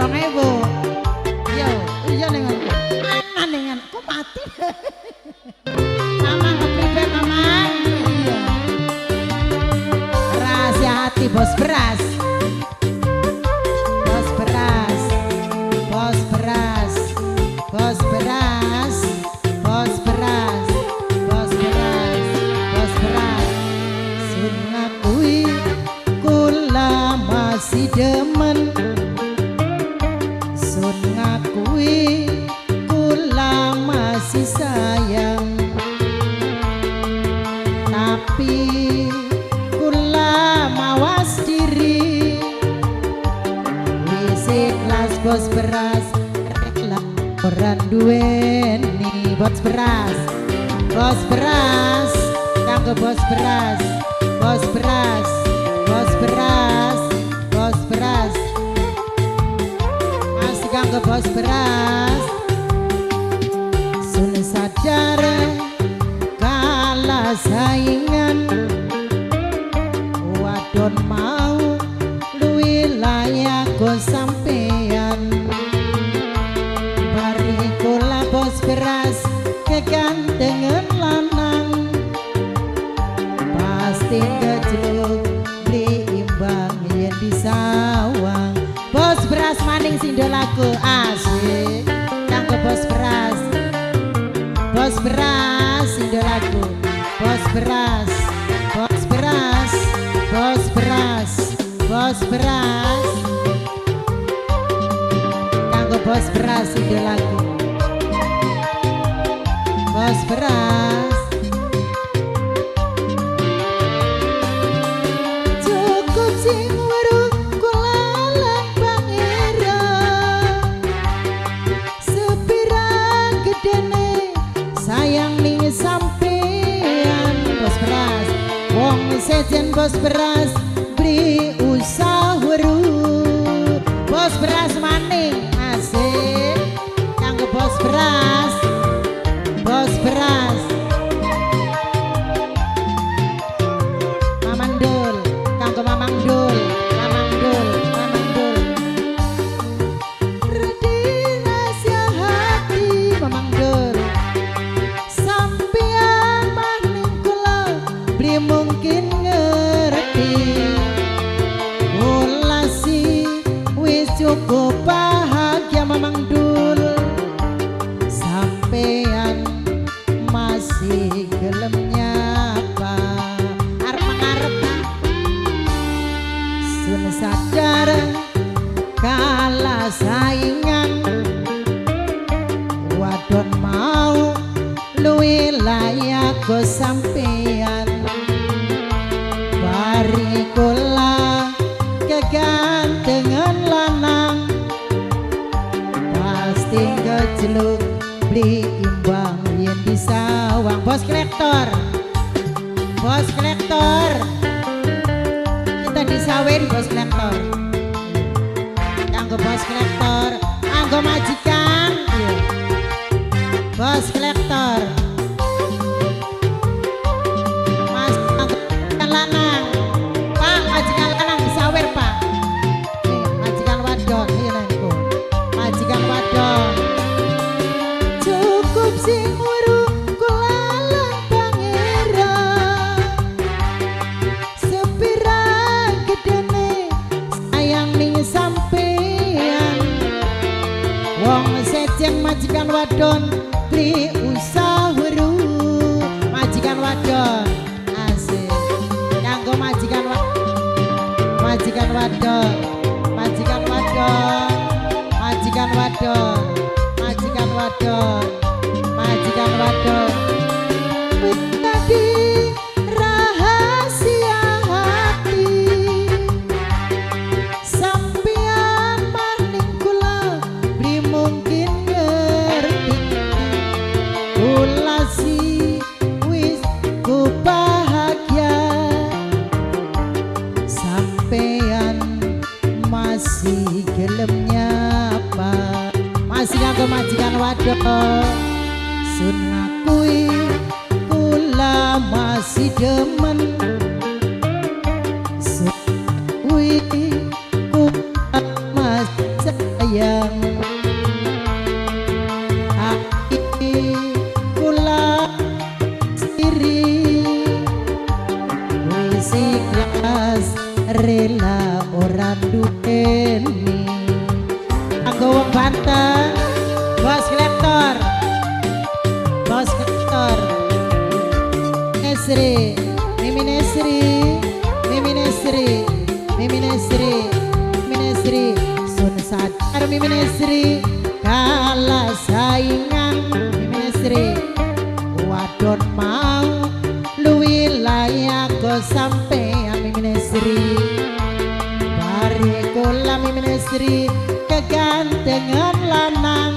2.000. Yo, iya dengan dengan kok mati. Mama kepribe mama? Iya. Rahasia hati bos beras. Bos beras. Bos beras. Bos beras. Bos beras. Bos beras. Bos beras. Sun ngakui kula masih demen. Sun ngakui kula masih sayang, tapi kula mawas diri. Wis ikhlas bos beras, reklam orang duweni bos beras. Bos beras, kanggo bos beras. Bos beras, bos beras, bos beras. Masih kanggo bos beras. Sun sadar kalah saingan, wadon mau luwih layak go sampean. Bari kula bos beras kegantengan lanang, pasti gejluk beli imbang yen di sawang. Bos beras maning sindolaku asik kanggo bos beras. Bos beras idolaku. Bos beras. Bos beras. Bos beras. Bos beras kanggo bos beras idolaku. Bos beras. Cukup sing weruh kula lan pangeran, sepira gedene sayang ning sampean. Bos beras wong sejen bos beras beli usah weruh. Bos beras maning asik kanggo bos beras. Bos beras Mamang Dul kanggo Mamang Dul. Mamang Dul, Mamang Dul. Redi rahasia hati Mamang Dul, sampean maning kula beli mungkin ngerti. Kula si wis cukup bahagia Mamang Dul, sampean masih gelem nyapa arep-arep. Sun sadar kalah saingan, wadon mau luwih layak go sampean. Bari kula kegantengan lanang, pasti gejluk beli imbang yen di sawang. Bos kolektor. Bos kolektor, kita disawen bos kolektor. Kanggo bos kolektor, kanggo majikan. Bos kolektor mas majikan lanang. Pak, majikan lanang disawer pak. Majikan wadon ini nanku. Majikan wadon. Cukup sing weruh kula lan pangeran, sepira gedene sayang ning sampean. Wong sejen majikan wadon beli usah weruh. Majikan wadon asik kanggo majikan majikan wadon. Majikan wadon. Majikan wadon. Majikan wadon. Majikan wadon. Tadi rahasia hati, sampean maning kula beli mungkin ngerti. Kula si wis ku bahagia, sampean masih gelem nyapa. Masih kanggo majikan wadon. Sun ngakui kula masih demen, sun ngakui kula masih sayang. ini anggo wong Banten bos kolektor Nesri Mimi Nesri Mimi Nesri Mimi Nesri Mimi Nesri sun sadar Mimi Nesri kalah saingan Mimi Nesri wadon mau luwi layak go sampean Mimi Nesri bari kula Mimi Nesri kegantengan lanang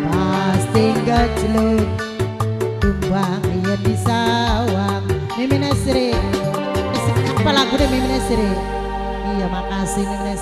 pasti gejluk tumbang iya di sawang Mimi Nesri apa lagu deh Mimi Nesri iya makasih Mimi Nesri.